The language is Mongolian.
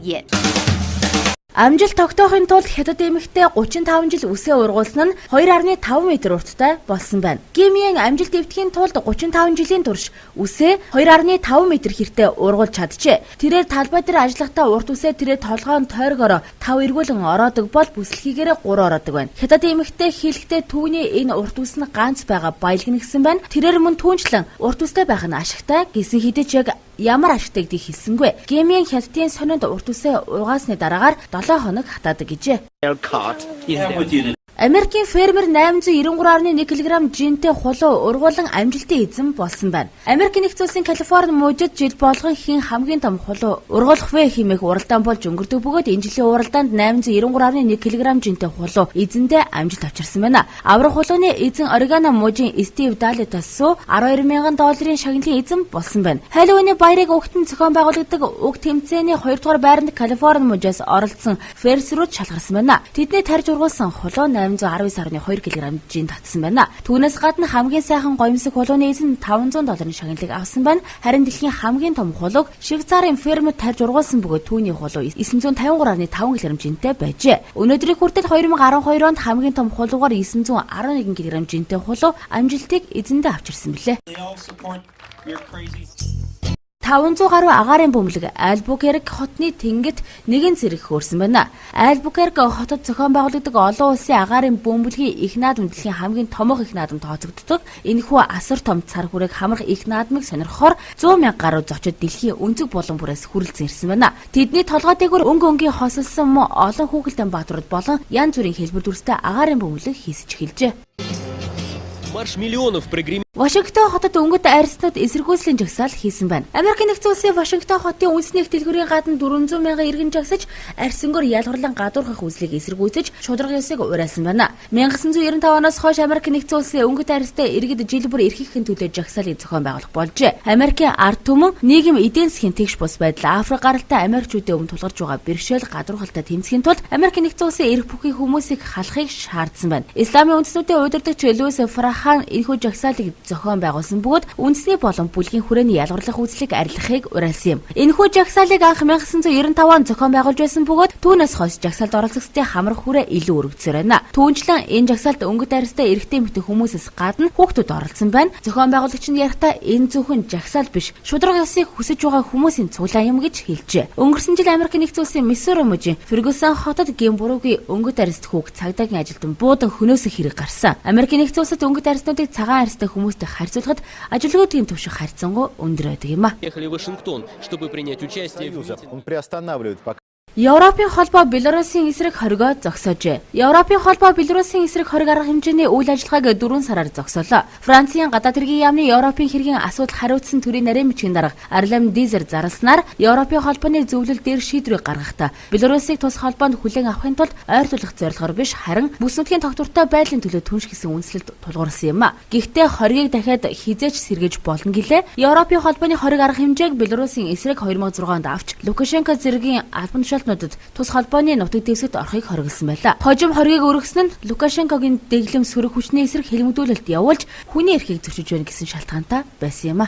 Ие. Амжилт тогтоохын тулд хятад эмэгтэй 35 жил үсээ ургуулсан нь 2.5 м урттай болсон байна. Гимиэн амжилт эвдэхийн тулд 35 жилийн турш үсээ 2.5 м хэртэй ургуулж чаджээ. Тэрээр талбай дээр ажиллахдаа урт үсээ тэрээр толгоон тойргороо 5 эргүүлэн ороодог бол бүслэхийгээр 3 ороодог байна. Хятад эмэгтэй хэлэхдээ түүний энэ урт үс нь ганц байгаа баялаг нэгсэн байна. Тэрээр мөн түүнчлэн урт үстэй байх нь ашигтай гэсэн хэдий ч яг ямар ашигтай гэдгийг хэлсэнгүй. Гэмийн хятадын сонинд урт үсээ угаасны дараагаар 7 хоног хатаадаг гэжээ. Америкийн фермер 893.1 кг жинтэй хулуу ургуулan амжилтын эзэн болсон байна. Америк нэгдсэн улсын Калифорни мужид жил болгон хэн хамгийн том хулуу ургуулах вэ хэмээх уралдаан болж өнгөрдөг бөгөөд энэ жилийн уралдаанд 893.1 кг жинтэй хулуу эзэндээ амжилт авчирсан байна. Аврах хулууны эзэн Орегоно мужийн Стив Даллетас $12,000 шагналын эзэн болсон байна. Халлоуины баярыг өгтөн зохион байгуулагддаг уг тэмцээний 2 дугаар байранд Калифорни мужаас оролцсон фермерүүд шалгарсан байна. Тэдний тарж ургуулсан хулуу 819.2 кг жин татсан байна. Түүнээс гадна хамгийн сайхан гоёмсог хулууны эзэн $500 шагналыг авсан байна. Харин дэлхийн хамгийн том хулууг Швейцарын фермер тарж ургуулсан бөгөөд түүний хулуу 953.5 кг жинтэй байжээ. Өнөөдрийг хүртэл 2012 онд хамгийн том хулуугаар 911 кг жинтэй хулуу амжилтыг эзэндээ авчирсан билээ. 500 гаруй агаарын бөмбөлөг Альбукерк хотны тэнгит нэгэн зэрэг хөөрсөн байна. Альбукерк хотод зохион байгуулагддаг олон улсын агаарын бөмбөлгийн их наадам дэлхийн хамгийн томоохон их наадам тооцогддог. Энэхүү асар том цар хүрээг хамрах их наадмыг сонирхохоор 100,000 гаруй зочид дэлхийн өнцөг булан бүрээс хүрэлцэн ирсэн байна. Тэдний толгой дээгүүр өнгийн хосолсон мөн олон хүүхэлдэйн баатарууд болон янз бүрийн хэлбэр дүрстэй агаарын бөмбөлөг хийсэж эхэлжээ. Марш миллионов прогремел. Вашингтон хотод өнгөт арьснууд эсэргүүцлийн жагсаал хийсэн байна. Америк нэгдсэн улсын Вашингтон хотын үндэсний дэлгүүрийн гадна 400,000 иргэн жагсаж арьсангор ялгарлан гадуурхах үзлийг эсэргүүцэж шударга ёсыг уриалсан байна. 1995 оноос хойш Америк нэгдсэн улсын өнгөт арьстай иргэд жил бүр эрхэхин төлөө жагсаалыг зохион байгуулах болжээ. Америкийн ард түмэн нийгэм эдийн засгийн тэгш бус байдал Африк гаралтай Америкчүүдийн өмнө тулгарч байгаа бэрхшээл гадуурхалтай тэмцэхийн тулд Америк нэгдсэн улсын эрх бүхий хүмүүсийг халахыг шаардсан байна. Исламын үндэстнүүдийн удирдагч Луис Фархан энэхүү жагсаалыг зохион байгуулсан бөгөөд үндэсний болон бүлгийн хүрээний ялгарлах үзлийг арилгахыг уриалсан юм. Энэхүү жагсаалыг анх 1995 онд зохион байгуулж байсан бөгөөд түүнээс хойш жагсаалд оролцогчдын хамрах хүрээ илүү өргөцсөр байна. Түүнчлэн энэ жагсаалд өнгөт арьстай эрэгтэй эмэгтэй хүмүүсээс гадна хүүхдүүд оролцсон байна. Зохион байгуулагч нь ярихдаа энэ зөвхөн жагсаал биш, шударга ёсыг хүсэж байгаа хүмүүсийн цуглаан юм гэж хэлжээ. Өнгөрсөн жил Америк нэгдсэн улсын Миссури мужийн Фергюсон хотод гэм буруугийн өнгөт арьст хүүхд цагдаагийн ажилтан буудан хөнөөсөх хэрэг гарсан. Америк нэгдсэн улсад өнгөт арьснуудыг цагаан арьстай хүмүүстэй харьцуулахад ажилгүйдгийн түвших харьцангуй өндөр байдаг юм а. Ехали в Вашингтон, чтобы принять участие в Европын холбоо Белорусын эсрэг хоригоо зогсоожээ. Европын холбоо Белорусын эсрэг хориг арга хэмжээний үйл ажиллагааг 4 сараар зогсоолоо. Францын гадаад хэргийн яамны Европын хэргийн асуудал хариуцсан төрийн нарийн бичгийн дарга Арлем Дизер зарласнаар Европын холбооны зөвлөл дээр шийдвэрийг гаргахдаа Белорусыг тус холбоонд хүлээн авахын тулд ойртуулах зорилгоор биш харин бүс нутгийн тогтвортой байдлын төлөө түнш гэсэн үндслэлд тулгуурсан юм а. Гэхдээ хоригийг дахиад хизээч сэргээж болно гэлээ. Европын холбооны хориг арга хэмжээг Белорусын эсрэг 2006 онд авч Лукашенко зэргийн албан тушаалтнуудад тус холбооны нутаг дэвсгэрт орохыг хориглосон байлаа. Хожим хоригийг өргөсөн нь Лукашенкогийн дэглэм сөрөг хүчний эсрэг хэлмэгдүүлэлт явуулж хүний эрхийг зөрчиж байна гэсэн шалтгаантай байсан юм а.